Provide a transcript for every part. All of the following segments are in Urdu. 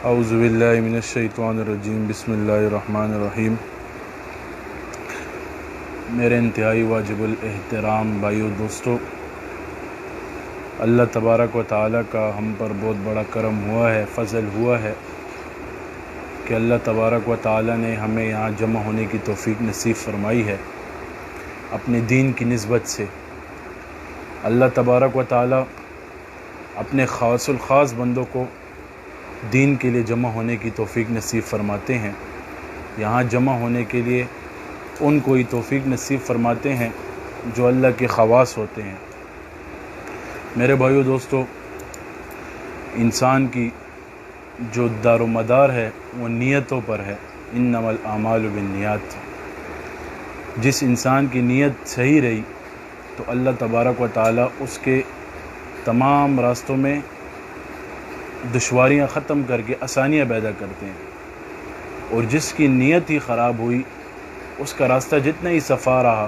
اعوذ باللہ من الشیطان الرجیم، بسم اللہ الرحمن الرحیم۔ میرے انتہائی واجب الاحترام بھائیو دوستو، اللہ تبارک و تعالیٰ کا ہم پر بہت بڑا کرم ہوا ہے، فضل ہوا ہے کہ اللہ تبارک و تعالیٰ نے ہمیں یہاں جمع ہونے کی توفیق نصیب فرمائی ہے اپنے دین کی نسبت سے۔ اللہ تبارک و تعالیٰ اپنے خاص الخاص بندوں کو دین کے لیے جمع ہونے کی توفیق نصیب فرماتے ہیں۔ یہاں جمع ہونے کے لیے ان کو ہی توفیق نصیب فرماتے ہیں جو اللہ کے خواص ہوتے ہیں۔ میرے بھائیو دوستو، انسان کی جو دار و مدار ہے وہ نیتوں پر ہے، انما الاعمال بالنیات۔ جس انسان کی نیت صحیح رہی تو اللہ تبارک و تعالیٰ اس کے تمام راستوں میں دشواریاں ختم کر کے آسانیاں پیدا کرتے ہیں، اور جس کی نیت ہی خراب ہوئی اس کا راستہ جتنا ہی صفا رہا،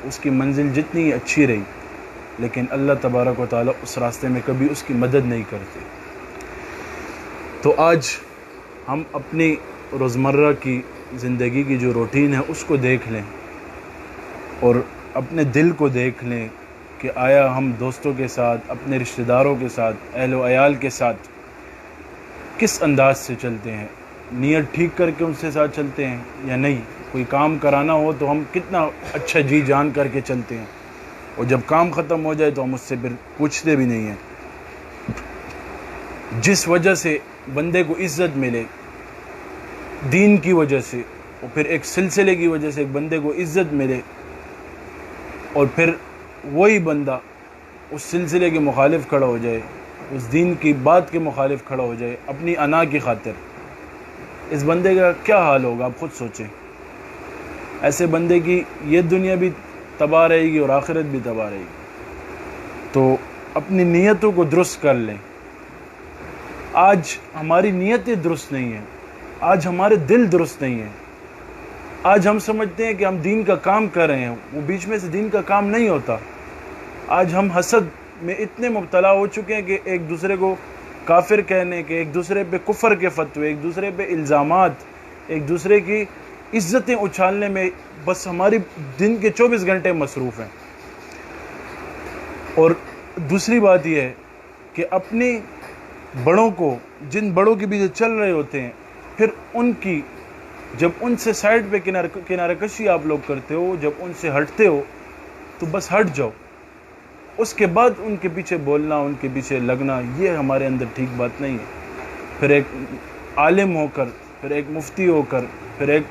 اس کی منزل جتنی ہی اچھی رہی، لیکن اللہ تبارک و تعالیٰ اس راستے میں کبھی اس کی مدد نہیں کرتے۔ تو آج ہم اپنی روزمرہ کی زندگی کی جو روٹین ہے اس کو دیکھ لیں اور اپنے دل کو دیکھ لیں کہ آیا ہم دوستوں کے ساتھ، اپنے رشتہ داروں کے ساتھ، اہل و عیال کے ساتھ کس انداز سے چلتے ہیں؟ نیت ٹھیک کر کے ان سے ساتھ چلتے ہیں یا نہیں؟ کوئی کام کرانا ہو تو ہم کتنا اچھا جی جان کر کے چلتے ہیں، اور جب کام ختم ہو جائے تو ہم اس سے پھر پوچھتے بھی نہیں ہیں۔ جس وجہ سے بندے کو عزت ملے دین کی وجہ سے، اور پھر ایک سلسلے کی وجہ سے ایک بندے کو عزت ملے، اور پھر وہی بندہ اس سلسلے کے مخالف کھڑا ہو جائے، اس دین کی بات کے مخالف کھڑا ہو جائے اپنی انا کی خاطر، اس بندے کا کیا حال ہوگا آپ خود سوچیں۔ ایسے بندے کی یہ دنیا بھی تباہ رہے گی اور آخرت بھی تباہ رہے گی۔ تو اپنی نیتوں کو درست کر لیں۔ آج ہماری نیتیں درست نہیں ہیں، آج ہمارے دل درست نہیں ہیں۔ آج ہم سمجھتے ہیں کہ ہم دین کا کام کر رہے ہیں، وہ بیچ میں سے دین کا کام نہیں ہوتا۔ آج ہم حسد میں اتنے مبتلا ہو چکے ہیں کہ ایک دوسرے کو کافر کہنے کے، ایک دوسرے پہ کفر کے فتوے، ایک دوسرے پہ الزامات، ایک دوسرے کی عزتیں اچھالنے میں بس ہماری دن کے 24 گھنٹے مصروف ہیں۔ اور دوسری بات یہ ہے کہ اپنے بڑوں کو، جن بڑوں کے پیچھے چل رہے ہوتے ہیں، پھر ان کی جب ان سے سائڈ پہ کنارہ کشی آپ لوگ کرتے ہو، جب ان سے ہٹتے ہو تو بس ہٹ جاؤ، اس کے بعد ان کے پیچھے بولنا، ان کے پیچھے لگنا، یہ ہمارے اندر ٹھیک بات نہیں ہے۔ پھر ایک عالم ہو کر، پھر ایک مفتی ہو کر، پھر ایک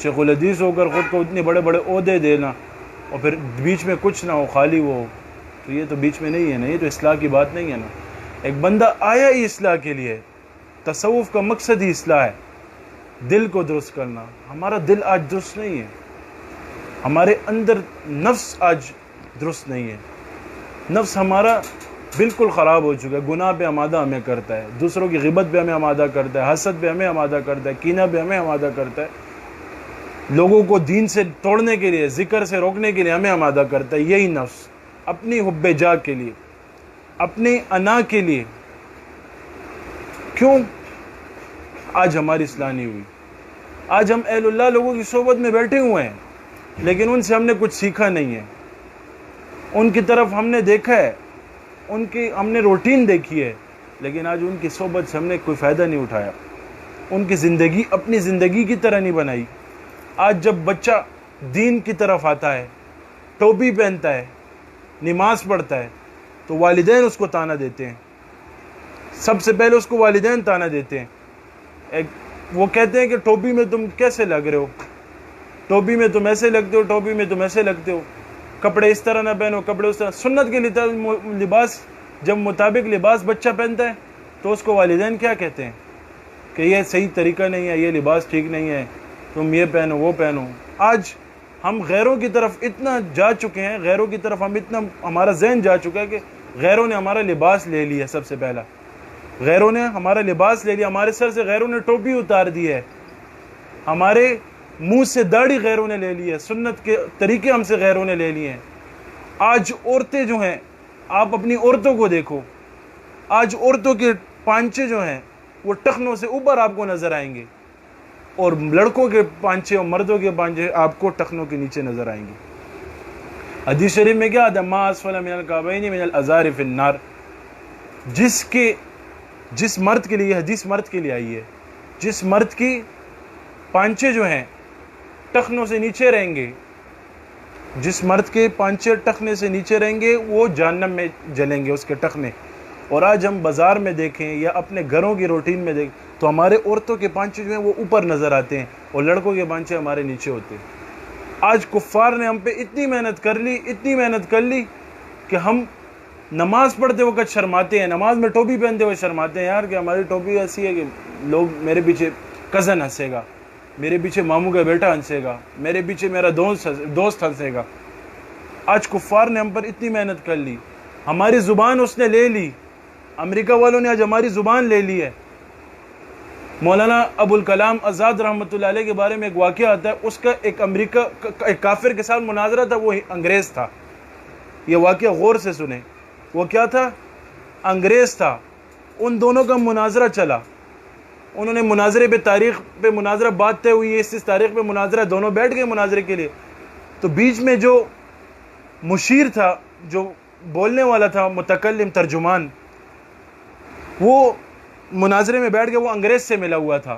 شیخ الحدیث ہو کر خود کو اتنے بڑے بڑے عہدے دینا، اور پھر بیچ میں کچھ نہ ہو، خالی وہ ہو، تو یہ تو بیچ میں نہیں ہے نا، یہ تو اصلاح کی بات نہیں ہے نا۔ ایک بندہ آیا ہی اصلاح کے لیے، تصوف کا مقصد ہی اصلاح ہے، دل کو درست کرنا۔ ہمارا دل آج درست نہیں ہے، ہمارے اندر نفس آج درست نہیں ہے، نفس ہمارا بالکل خراب ہو چکا ہے، گناہ پہ آمادہ ہمیں کرتا ہے، دوسروں کی غیبت پہ ہمیں آمادہ کرتا ہے، حسد پہ ہمیں آمادہ کرتا ہے، کینہ پہ ہمیں آمادہ کرتا ہے، لوگوں کو دین سے توڑنے کے لیے، ذکر سے روکنے کے لیے ہمیں آمادہ کرتا ہے۔ یہی نفس اپنی حب جا کے لیے، اپنی انا کے لیے، کیوں آج ہماری اصلاح نہیں ہوئی؟ آج ہم اہل اللہ لوگوں کی صحبت میں بیٹھے ہوئے ہیں، لیکن ان سے ہم نے کچھ سیکھا نہیں ہے، ان کی طرف ہم نے دیکھا ہے، ان کی ہم نے روٹین دیکھی ہے، لیکن آج ان کی صحبت سے ہم نے کوئی فائدہ نہیں اٹھایا، ان کی زندگی اپنی زندگی کی طرح نہیں بنائی۔ آج جب بچہ دین کی طرف آتا ہے، ٹوپی پہنتا ہے، نماز پڑھتا ہے، تو والدین اس کو طعنہ دیتے ہیں، سب سے پہلے اس کو والدین طعنہ دیتے ہیں۔ وہ کہتے ہیں کہ ٹوپی میں تم کیسے لگ رہے ہو، ٹوپی میں تم ایسے لگتے ہو، ٹوپی میں تم ایسے لگتے ہو، کپڑے اس طرح نہ پہنو، کپڑے اس طرح۔ سنت کے لباس، جب مطابق لباس بچہ پہنتا ہے تو اس کو والدین کیا کہتے ہیں کہ یہ صحیح طریقہ نہیں ہے، یہ لباس ٹھیک نہیں ہے، تم یہ پہنو وہ پہنو۔ آج ہم غیروں کی طرف اتنا جا چکے ہیں، غیروں کی طرف ہم اتنا، ہمارا ذہن جا چکا ہے کہ غیروں نے ہمارا لباس لے لیا۔ سب سے پہلا غیروں نے ہمارا لباس لے لیا، ہمارے سر سے غیروں نے ٹوپی اتار دی ہے، ہمارے منہ سے داڑھی غیروں نے لے لی ہے، سنت کے طریقے ہم سے غیروں نے لے لیے ہیں۔ آج عورتیں جو ہیں، آپ اپنی عورتوں کو دیکھو، آج عورتوں کے پانچے جو ہیں وہ ٹخنوں سے اوپر آپ کو نظر آئیں گے، اور لڑکوں کے پانچے اور مردوں کے پانچے آپ کو ٹخنوں کے نیچے نظر آئیں گے۔ حدیث شریف میں کیا آتا ہے؟ ما اسفل من الکعبین من الازار فی النار، جس مرد کے لیے، یہ حدیث مرد کے لیے آئی ہے، جس مرد کی پانچے جو ہیں ٹخنوں سے نیچے رہیں گے، جس مرد کے پانچے ٹخنے سے نیچے رہیں گے وہ جہنم میں جلیں گے اس کے ٹخنے۔ اور آج ہم بازار میں دیکھیں یا اپنے گھروں کی روٹین میں دیکھیں تو ہمارے عورتوں کے پانچے جو ہیں وہ اوپر نظر آتے ہیں اور لڑکوں کے پانچے ہمارے نیچے ہوتے ہیں۔ آج کفار نے ہم پہ اتنی محنت کر لی کہ ہم نماز پڑھتے وقت شرماتے ہیں، نماز میں ٹوپی پہنتے ہوئے شرماتے ہیں، یار کہ ہماری ٹوپی ایسی ہے کہ لوگ میرے پیچھے کزن ہنسے گا، میرے پیچھے ماموں کا بیٹا ہنسے گا، میرے پیچھے میرا دوست ہنسے گا۔ آج کفار نے ہم پر اتنی محنت کر لی، ہماری زبان اس نے لے لی، امریکہ والوں نے آج ہماری زبان لے لی ہے۔ مولانا ابوالکلام آزاد رحمۃ اللہ علیہ کے بارے میں ایک واقعہ آتا ہے، اس کا ایک کافر کے ساتھ مناظرہ تھا، وہ انگریز تھا۔ یہ واقعہ غور سے سنیں، وہ کیا تھا؟ انگریز تھا۔ ان دونوں کا مناظرہ چلا، انہوں نے مناظرے پہ تاریخ پہ مناظرہ بات طے ہوئی، اس تاریخ پہ مناظرہ، دونوں بیٹھ گئے مناظرے کے لیے۔ تو بیچ میں جو مشیر تھا، جو بولنے والا تھا، متکلم، ترجمان، وہ مناظرے میں بیٹھ گیا، وہ انگریز سے ملا ہوا تھا۔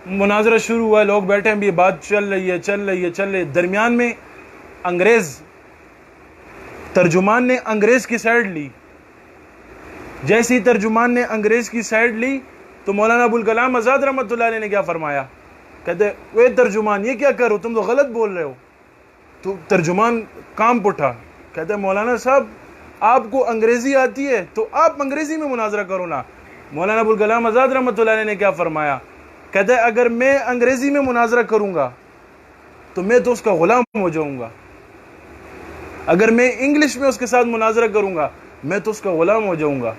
مناظرہ شروع ہوا، لوگ بیٹھے ہیں، بھی بات چل رہی ہے۔ درمیان میں ترجمان نے انگریز کی سائیڈ لی۔ جیسے ہی ترجمان نے انگریز کی سائیڈ لی تو مولانا ابوالکلام آزاد رحمۃ اللہ علیہ نے کیا فرمایا؟ کہتے اے ترجمان، یہ کیا کرو، تم تو غلط بول رہے ہو۔ تو ترجمان کام اٹھا، کہتے مولانا صاحب آپ کو انگریزی آتی ہے تو آپ انگریزی میں مناظرہ کرو نا۔ مولانا ابوالکلام آزاد رحمۃ اللہ علیہ نے کیا فرمایا؟ کہتے اگر میں انگریزی میں مناظرہ کروں گا تو میں تو اس کا غلام ہو جاؤں گا، اگر میں انگلش میں اس کے ساتھ مناظرہ کروں گا میں تو اس کا غلام ہو جاؤں گا،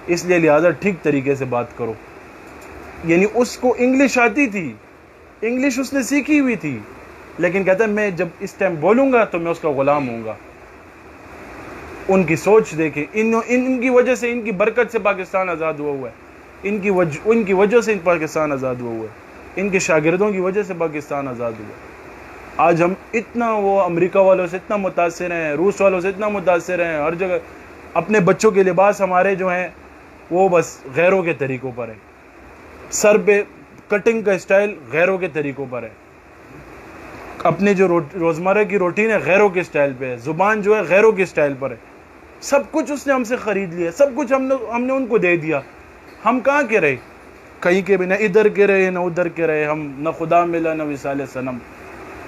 اس لیے لہٰذا ٹھیک طریقے سے بات کرو۔ یعنی اس کو انگلش آتی تھی، انگلش اس نے سیکھی ہوئی تھی، لیکن کہتا ہے میں جب اس ٹائم بولوں گا تو میں اس کا غلام ہوں گا۔ ان کی سوچ دیکھیں، ان کی وجہ سے، ان کی برکت سے پاکستان آزاد ہوا ہے، ان کی وجہ سے پاکستان آزاد ہوا ہے، ان کے شاگردوں کی وجہ سے پاکستان آزاد ہوا ہے۔ آج ہم اتنا وہ امریکہ والوں سے اتنا متاثر ہیں، روس والوں سے اتنا متاثر ہیں، ہر جگہ اپنے بچوں کے لباس ہمارے جو ہیں وہ بس غیروں کے طریقوں پر ہے، سر پہ کٹنگ کا اسٹائل غیروں کے طریقوں پر ہے، اپنے جو روزمرہ کی روٹین ہے غیروں کے اسٹائل پہ ہے، زبان جو ہے غیروں کے اسٹائل پر ہے، سب کچھ اس نے ہم سے خرید لیا، سب کچھ ہم نے ان کو دے دیا۔ ہم کہاں کے رہے؟ کہیں کے بھی، نہ ادھر کے رہے نہ ادھر کے رہے، ہم نہ خدا ملا نہ وصال صنم،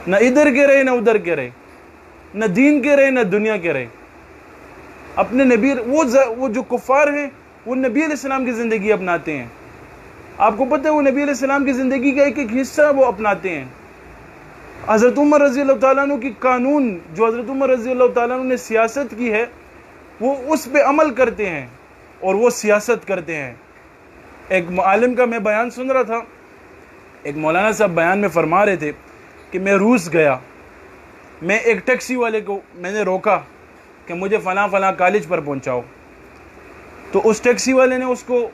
نہ ادھر کے رہے نہ ادھر کے رہے، نہ دین کے رہے نہ دنیا کے رہے۔ اپنے نبی، وہ جو کفار ہیں وہ نبی علیہ السلام کی زندگی اپناتے ہیں۔ آپ کو پتہ ہے وہ نبی علیہ السلام کی زندگی کا ایک ایک حصہ وہ اپناتے ہیں۔ حضرت عمر رضی اللہ تعالیٰ عنہ کی قانون، جو حضرت عمر رضی اللہ تعالیٰ عنہ نے سیاست کی ہے، وہ اس پہ عمل کرتے ہیں اور وہ سیاست کرتے ہیں۔ ایک عالم کا میں بیان سن رہا تھا، ایک مولانا صاحب بیان میں فرما رہے تھے کہ میں روس گیا، میں ایک ٹیکسی والے کو میں نے روکا کہ مجھے فلاں فلاں کالج پر پہنچاؤ، تو اس ٹیکسی والے نے اس کو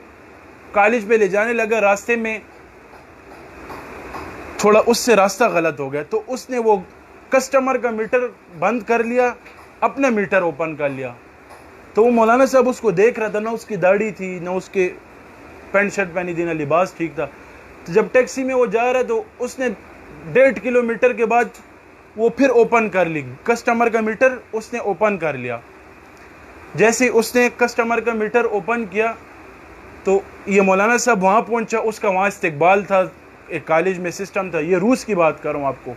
کالج پہ لے جانے لگا، راستے میں تھوڑا اس سے راستہ غلط ہو گیا، تو اس نے وہ کسٹمر کا میٹر بند کر لیا، اپنا میٹر اوپن کر لیا۔ تو وہ مولانا صاحب اس کو دیکھ رہا تھا، نہ اس کی داڑھی تھی، نہ اس کے پینٹ شرٹ پہنی تھی، نہ لباس ٹھیک تھا۔ تو جب ٹیکسی میں وہ جا رہا ہے تو اس نے 1.5 کلومیٹر کے بعد وہ پھر اوپن کر لی، کسٹمر کا میٹر اس نے اوپن کر لیا۔ جیسے اس نے کسٹمر کا میٹر اوپن کیا تو یہ مولانا صاحب وہاں پہنچا، اس کا وہاں استقبال تھا، ایک کالج میں سسٹم تھا، یہ روس کی بات کر رہا ہوں آپ کو۔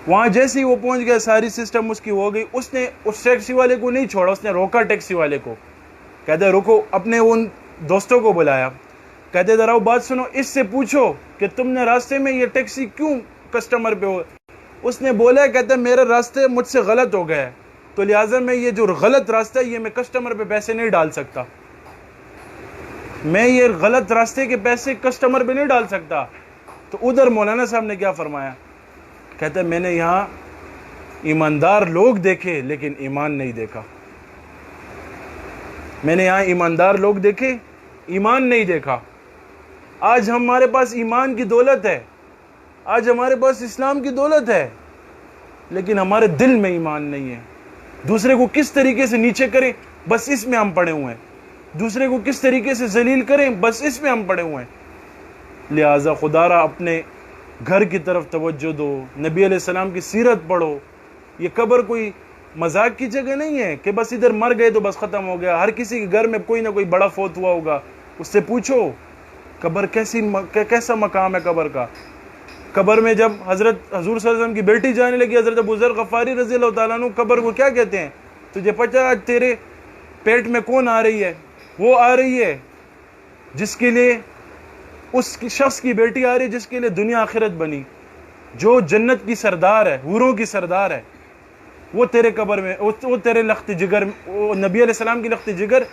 وہاں جیسے ہی وہ پہنچ گیا ساری سسٹم اس کی ہو گئی، اس نے اس ٹیکسی والے کو نہیں چھوڑا، اس نے روکا ٹیکسی والے کو، کہتے رکو، اپنے ان دوستوں کو بلایا، کہتے ذرا وہ بات سنو، اس سے پوچھو کہ تم نے راستے میں یہ ٹیکسی کیوں کسٹمر پہ ہو۔ اس نے بولا، کہتے میرے راستے مجھ سے غلط ہو گیا ہے، تو لہٰذا میں یہ جو غلط راستہ ہے یہ میں کسٹمر پہ پیسے نہیں ڈال سکتا، میں یہ غلط راستے کے پیسے کسٹمر پہ نہیں ڈال سکتا۔ تو ادھر مولانا صاحب نے کیا فرمایا؟ کہتے میں نے یہاں ایماندار لوگ دیکھے لیکن ایمان نہیں دیکھا، میں نے یہاں ایماندار لوگ دیکھے ایمان نہیں دیکھا. آج ہمارے پاس ایمان کی دولت ہے, آج ہمارے پاس اسلام کی دولت ہے, لیکن ہمارے دل میں ایمان نہیں ہے. دوسرے کو کس طریقے سے نیچے کریں بس اس میں ہم پڑے ہوئے ہیں, دوسرے کو کس طریقے سے ذلیل کریں بس اس میں ہم پڑے ہوئے ہیں. لہٰذا خدا را اپنے گھر کی طرف توجہ دو, نبی علیہ السلام کی سیرت پڑھو. یہ قبر کوئی مذاق کی جگہ نہیں ہے کہ بس ادھر مر گئے تو بس ختم ہو گیا. ہر کسی کے گھر میں کوئی نہ کوئی بڑا فوت ہوا ہوگا, اس سے پوچھو قبر کیسا مقام ہے قبر کا. قبر میں جب حضور صلی اللہ علیہ وسلم کی بیٹی جانے لگی, حضرت ابو ذر غفاری رضی اللہ تعالیٰ عنہ قبر کو کیا کہتے ہیں, تجھے پتہ آج تیرے پیٹ میں کون آ رہی ہے؟ وہ آ رہی ہے جس کے لیے اس شخص کی بیٹی آ رہی ہے جس کے لیے دنیا آخرت بنی, جو جنت کی سردار ہے, حوروں کی سردار ہے. وہ تیرے قبر میں, وہ تیرے لخت جگر, وہ نبی علیہ السلام کی لخت جگر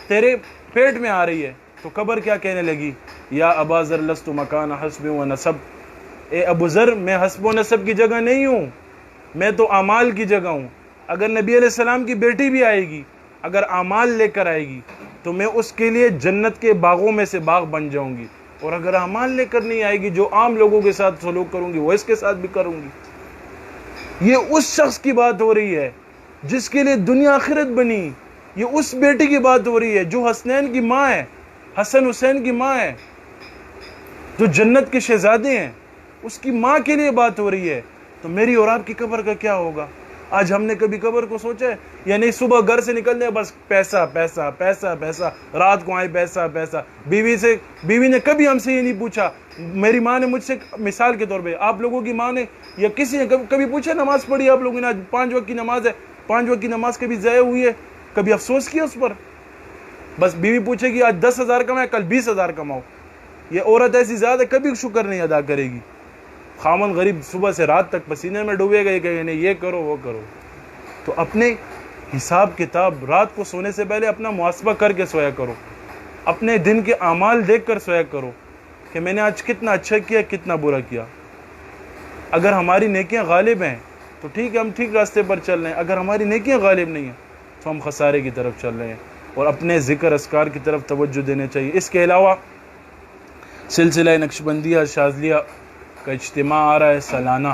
تیرے پیٹ میں آ رہی ہے. تو قبر کیا کہنے لگی, یا ابا ذر لست مکان حسب و نسب, اے ابو ذر میں حسب و نسب کی جگہ نہیں ہوں, میں تو اعمال کی جگہ ہوں. اگر نبی علیہ السلام کی بیٹی بھی آئے گی, اگر اعمال لے کر آئے گی تو میں اس کے لیے جنت کے باغوں میں سے باغ بن جاؤں گی, اور اگر اعمال لے کر نہیں آئے گی, جو عام لوگوں کے ساتھ سلوک کروں گی وہ اس کے ساتھ بھی کروں گی. یہ اس شخص کی بات ہو رہی ہے جس کے لیے دنیا آخرت بنی. یہ اس بیٹی کی بات ہو رہی ہے جو حسنین کی ماں ہے, حسن حسین کی ماں ہے, جو جنت کے شہزادے ہیں, اس کی ماں کے لیے بات ہو رہی ہے. تو میری اور آپ کی قبر کا کیا ہوگا؟ آج ہم نے کبھی قبر کو سوچا ہے؟ یا نہیں, صبح گھر سے نکلنے بس پیسہ پیسہ پیسہ پیسہ, رات کو آئے پیسہ پیسہ. بیوی نے کبھی ہم سے یہ نہیں پوچھا. میری ماں نے مجھ سے, مثال کے طور پہ آپ لوگوں کی ماں نے یا کسی نے کبھی پوچھا نماز پڑھی آپ لوگوں نے؟ آج 5 وقت کی نماز ہے, 5 وقت کی نماز کبھی ضائع ہوئی ہے؟ کبھی افسوس کیا اس پر؟ بس بیوی پوچھے گی آج 10,000 کمائے, کل 20,000 کماؤ. یہ عورت ایسی ذات ہے کبھی شکر نہیں ادا کرے گی. خامن غریب صبح سے رات تک پسینے میں ڈوبے گا, یہ کہے نہیں یہ کرو وہ کرو. تو اپنے حساب کتاب رات کو سونے سے پہلے اپنا محاسبہ کر کے سویا کرو, اپنے دن کے اعمال دیکھ کر سویا کرو کہ میں نے آج کتنا اچھا کیا, کتنا برا کیا. اگر ہماری نیکیاں غالب ہیں تو ٹھیک ہے, ہم ٹھیک راستے پر چل رہے ہیں. اگر ہماری نیکیاں غالب نہیں ہیں تو ہم خسارے کی طرف چل رہے ہیں, اور اپنے ذکر اذکار کی طرف توجہ دینے چاہیے. اس کے علاوہ سلسلہ نقشبندیہ شاذلیہ کا اجتماع آ رہا ہے سالانہ,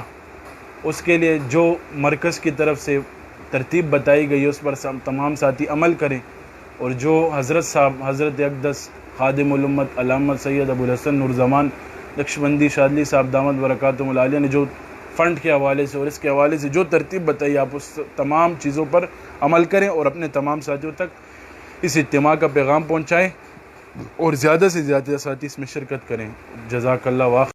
اس کے لیے جو مرکز کی طرف سے ترتیب بتائی گئی ہے اس پر تمام ساتھی عمل کریں, اور جو حضرت صاحب حضرت اقدس خادم الامت علامہ سید ابو الحسن نورزمان نقشبندی شاذلی صاحب دامت برکاتہم العالیہ نے جو فنڈ کے حوالے سے اور اس کے حوالے سے جو ترتیب بتائی, آپ اس تمام چیزوں پر عمل کریں اور اپنے تمام ساتھیوں تک اس اجتماع کا پیغام پہنچائیں, اور زیادہ سے زیادہ ساتھی اس میں شرکت کریں. جزاک اللہ.